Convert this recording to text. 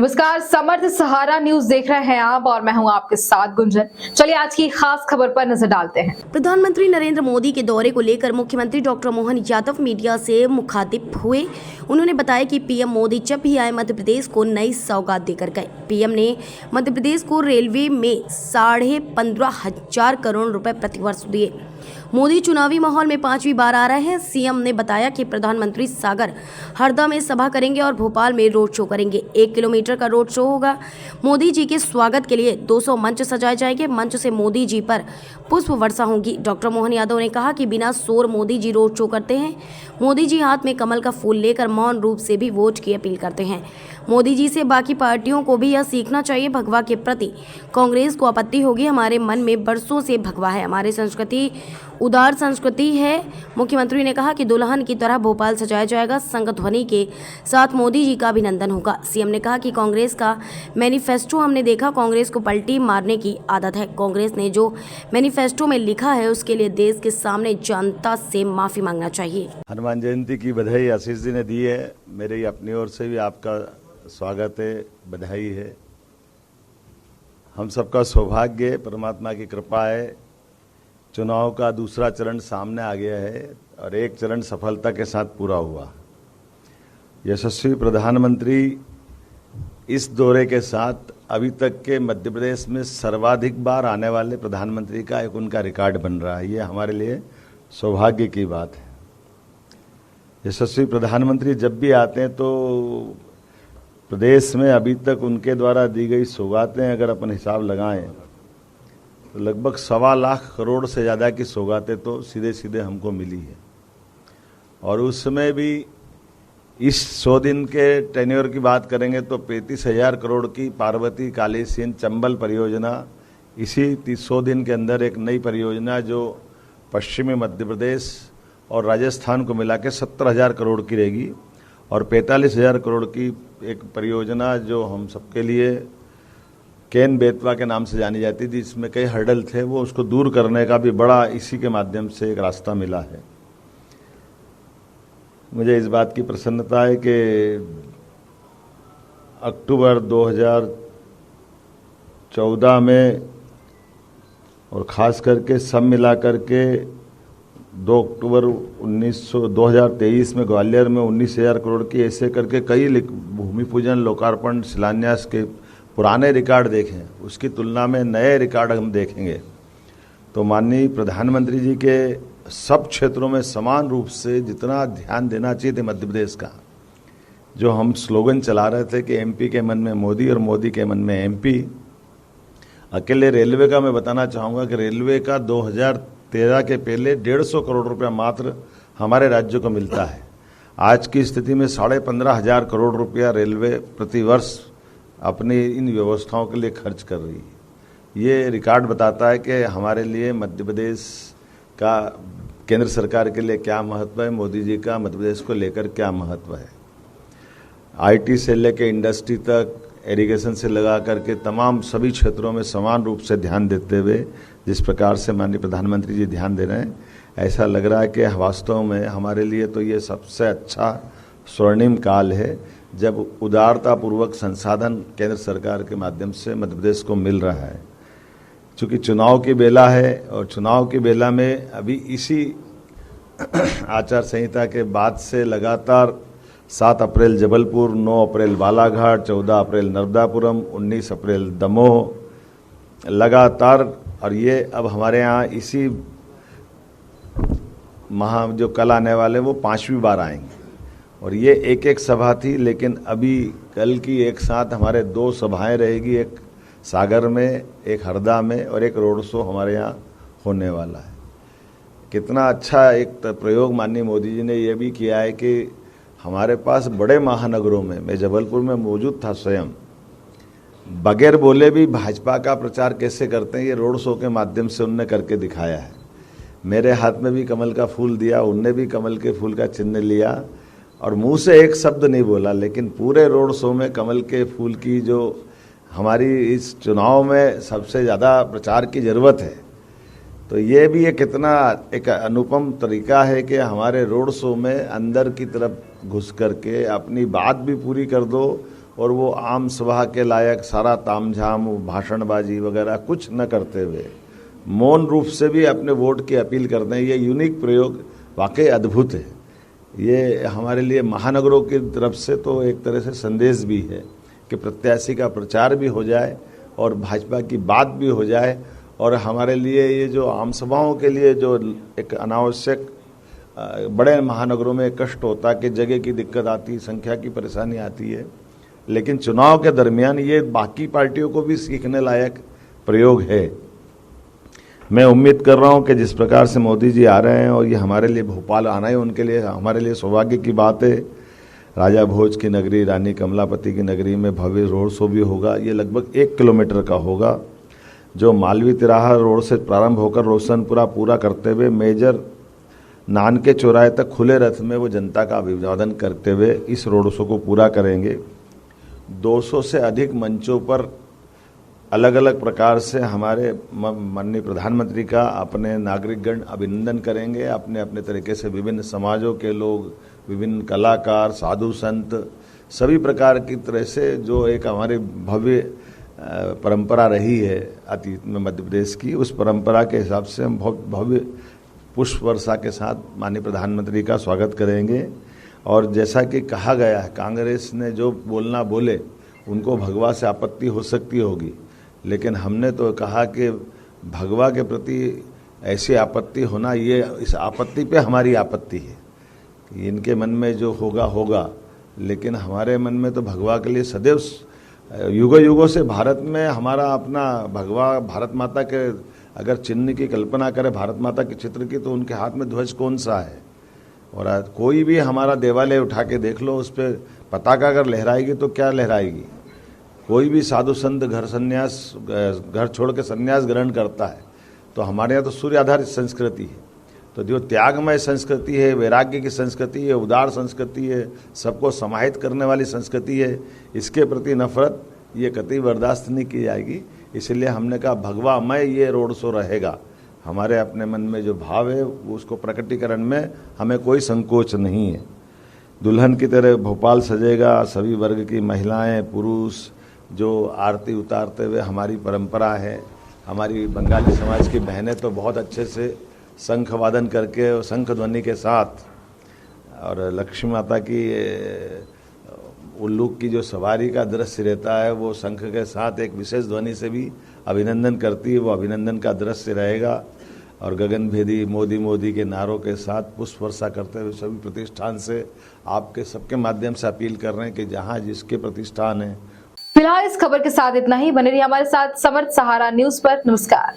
नमस्कार, समर्थ सहारा न्यूज देख रहे हैं आप और मैं हूं आपके साथ गुंजन। चलिए आज की खास खबर पर नजर डालते हैं। प्रधानमंत्री नरेंद्र मोदी के दौरे को लेकर मुख्यमंत्री डॉक्टर मोहन यादव मीडिया से मुखातिब हुए। उन्होंने बताया कि पीएम मोदी जब भी आए मध्य प्रदेश को नई सौगात देकर गए। पीएम ने मध्य प्रदेश को रेलवे में 15,500 करोड़ रुपए प्रतिवर्ष दिए। मोदी चुनावी माहौल में 5वीं बार आ रहे हैं। सीएम ने बताया कि प्रधानमंत्री सागर हरदा में सभा करेंगे और भोपाल में रोड शो करेंगे। 1 किलोमीटर का रोड शो होगा। मोदी जी के स्वागत के लिए 200 मंच सजाए जाएंगे। मंच से मोदी जी पर पुष्प वर्षा होगी। डॉक्टर मोहन यादव ने कहा कि बिना शोर मोदी जी रोड शो करते हैं। मोदी जी हाथ में कमल का फूल लेकर मौन रूप से भी वोट की अपील करते हैं। मोदी जी से बाकी पार्टियों को भी यह सीखना चाहिए। भगवा के प्रति कांग्रेस को आपत्ति होगी। हमारे मन में बरसों से भगवा है। हमारी संस्कृति उदार संस्कृति है। मुख्यमंत्री ने कहा कि दुल्हन की तरह भोपाल सजाया जाएगा। संग ध्वनि के साथ मोदी जी का अभिनंदन होगा। सीएम ने कहा कि कांग्रेस का मैनिफेस्टो हमने देखा। कांग्रेस को पलटी मारने की आदत है। कांग्रेस ने जो मैनिफेस्टो में लिखा है उसके लिए देश के सामने जनता से माफी मांगना चाहिए। हनुमान जयंती की बधाई आशीष जी ने दी है। मेरी अपनी ओर से भी आपका स्वागत है, बधाई है। हम सबका सौभाग्य, परमात्मा की कृपा है। चुनाव का दूसरा चरण सामने आ गया है और एक चरण सफलता के साथ पूरा हुआ। यशस्वी प्रधानमंत्री इस दौरे के साथ अभी तक के मध्य प्रदेश में सर्वाधिक बार आने वाले प्रधानमंत्री का एक उनका रिकॉर्ड बन रहा है। ये हमारे लिए सौभाग्य की बात है। यशस्वी प्रधानमंत्री जब भी आते हैं तो प्रदेश में अभी तक उनके द्वारा दी गई सौगातें अगर अपन हिसाब लगाएं तो लगभग 1.25 लाख करोड़ से ज़्यादा की सौगातें तो सीधे सीधे हमको मिली है। और उसमें भी इस 100 दिन के टेन्योर की बात करेंगे तो 35,000 करोड़ की पार्वती कालीसिंध चंबल परियोजना, इसी 100 दिन के अंदर एक नई परियोजना जो पश्चिमी मध्य प्रदेश और राजस्थान को मिला के 70,000 करोड़ की रहेगी, और 45,000 करोड़ की एक परियोजना जो हम सबके लिए केन बेतवा के नाम से जानी जाती थी, जिसमें कई हर्डल थे, वो उसको दूर करने का भी बड़ा इसी के माध्यम से एक रास्ता मिला है। मुझे इस बात की प्रसन्नता है कि अक्टूबर 2014 में और ख़ास करके सब मिला करके 2 अक्टूबर 2023 में ग्वालियर में 19,000 करोड़ की ऐसे करके कई भूमि पूजन, लोकार्पण, शिलान्यास के पुराने रिकॉर्ड देखें, उसकी तुलना में नए रिकॉर्ड हम देखेंगे तो माननीय प्रधानमंत्री जी के सब क्षेत्रों में समान रूप से जितना ध्यान देना चाहिए थे मध्य प्रदेश का, जो हम स्लोगन चला रहे थे कि एमपी के मन में मोदी और मोदी के मन में एमपी। अकेले रेलवे का मैं बताना चाहूँगा कि रेलवे का 2013 के पहले 150 करोड़ रुपया मात्र हमारे राज्य को मिलता है। आज की स्थिति में 15,500 करोड़ रुपया रेलवे प्रतिवर्ष अपनी इन व्यवस्थाओं के लिए खर्च कर रही है। ये रिकॉर्ड बताता है कि हमारे लिए मध्य प्रदेश का केंद्र सरकार के लिए क्या महत्व है, मोदी जी का मध्य प्रदेश को लेकर क्या महत्व है। आईटी से लेकर इंडस्ट्री तक, इरिगेशन से लगा करके तमाम सभी क्षेत्रों में समान रूप से ध्यान देते हुए जिस प्रकार से माननीय प्रधानमंत्री जी ध्यान दे रहे हैं, ऐसा लग रहा है कि वास्तव में हमारे लिए तो ये सबसे अच्छा स्वर्णिम काल है जब उदारतापूर्वक संसाधन केंद्र सरकार के माध्यम से मध्य प्रदेश को मिल रहा है। चूँकि चुनाव की बेला है और चुनाव की बेला में अभी इसी आचार संहिता के बाद से लगातार 7 अप्रैल जबलपुर, 9 अप्रैल बालाघाट, 14 अप्रैल नर्मदापुरम, 19 अप्रैल दमोह लगातार, और ये अब हमारे यहाँ इसी माह जो कल आने वाले वो 5वीं बार आएंगे। और ये एक सभा थी, लेकिन अभी कल की एक साथ हमारे 2 सभाएं रहेगी, एक सागर में, एक हरदा में, और एक रोड शो हमारे यहाँ होने वाला है। कितना अच्छा एक प्रयोग माननीय मोदी जी ने यह भी किया है कि हमारे पास बड़े महानगरों में, मैं जबलपुर में मौजूद था स्वयं, बगैर बोले भी भाजपा का प्रचार कैसे करते हैं ये रोड शो के माध्यम से उनने करके दिखाया है। मेरे हाथ में भी कमल का फूल दिया, उनने भी कमल के फूल का चिन्ह लिया और मुंह से एक शब्द नहीं बोला, लेकिन पूरे रोड शो में कमल के फूल की जो हमारी इस चुनाव में सबसे ज़्यादा प्रचार की ज़रूरत है, तो ये भी एक कितना एक अनुपम तरीका है कि हमारे रोड शो में अंदर की तरफ घुस करके अपनी बात भी पूरी कर दो और वो आम सभा के लायक सारा तामझाम भाषणबाजी वगैरह कुछ न करते हुए मौन रूप से भी अपने वोट की अपील करते हैं। ये यूनिक प्रयोग वाकई अद्भुत है। ये हमारे लिए महानगरों की तरफ से तो एक तरह से संदेश भी है कि प्रत्याशी का प्रचार भी हो जाए और भाजपा की बात भी हो जाए, और हमारे लिए ये जो आम सभाओं के लिए जो एक अनावश्यक बड़े महानगरों में कष्ट होता कि जगह की दिक्कत आती, संख्या की परेशानी आती है, लेकिन चुनाव के दरमियान ये बाकी पार्टियों को भी सीखने लायक प्रयोग है। मैं उम्मीद कर रहा हूं कि जिस प्रकार से मोदी जी आ रहे हैं और ये हमारे लिए भोपाल आना है, उनके लिए हमारे लिए सौभाग्य की बात है। राजा भोज की नगरी, रानी कमलापति की नगरी में भव्य रोड शो भी होगा। ये लगभग 1 किलोमीटर का होगा, जो मालवीय तिराहा रोड से प्रारंभ होकर रोशनपुरा पूरा करते हुए मेजर नानके चौराहे तक खुले रथ में वो जनता का अभिवादन करते हुए इस रोड शो को पूरा करेंगे। 200 से अधिक मंचों पर अलग अलग प्रकार से हमारे माननीय प्रधानमंत्री का अपने नागरिकगण अभिनंदन करेंगे। अपने अपने तरीके से विभिन्न समाजों के लोग, विभिन्न कलाकार, साधु संत, सभी प्रकार की तरह से जो एक हमारी भव्य परंपरा रही है अतीत में मध्य प्रदेश की, उस परंपरा के हिसाब से हम बहुत भव्य पुष्प वर्षा के साथ माननीय प्रधानमंत्री का स्वागत करेंगे। और जैसा कि कहा गया है, कांग्रेस ने जो बोलना बोले, उनको भगवा से आपत्ति हो सकती होगी, लेकिन हमने तो कहा कि भगवा के प्रति ऐसी आपत्ति होना, ये इस आपत्ति पे हमारी आपत्ति है कि इनके मन में जो होगा होगा, लेकिन हमारे मन में तो भगवा के लिए सदैव युगों युगों से भारत में हमारा अपना भगवा, भारत माता के अगर चिन्ह की कल्पना करें, भारत माता के चित्र की, तो उनके हाथ में ध्वज कौन सा है। और कोई भी हमारा देवालय उठा के देख लो, उस पर पताका अगर लहराएगी तो क्या लहराएगी। कोई भी साधु संत घर छोड़ के संन्यास ग्रहण करता है, तो हमारे यहाँ तो सूर्य आधारित संस्कृति है। तो जो त्यागमय संस्कृति है, वैराग्य की संस्कृति है, उदार संस्कृति है, सबको समाहित करने वाली संस्कृति है, इसके प्रति नफरत ये कतई बर्दाश्त नहीं की जाएगी। इसलिए हमने कहा भगवामय ये रोड शो रहेगा। हमारे अपने मन में जो भाव है उसको प्रकटीकरण में हमें कोई संकोच नहीं है। दुल्हन की तरह भोपाल सजेगा। सभी वर्ग की महिलाएं, पुरुष जो आरती उतारते हुए, हमारी परंपरा है। हमारी बंगाली समाज की बहनें तो बहुत अच्छे से शंख वादन करके और शंख ध्वनि के साथ, और लक्ष्मी माता की उल्लू की जो सवारी का दृश्य रहता है, वो शंख के साथ एक विशेष ध्वनि से भी अभिनंदन करती है। वो अभिनंदन का दृश्य रहेगा। और गगनभेदी मोदी मोदी के नारों के साथ पुष्प वर्षा करते हुए सभी प्रतिष्ठान से आपके सबके माध्यम से अपील कर रहे हैं कि जहाँ जिसके प्रतिष्ठान है। फिलहाल इस खबर के साथ इतना ही। बने रहिए हमारे साथ समर्थ सहारा न्यूज पर। नमस्कार।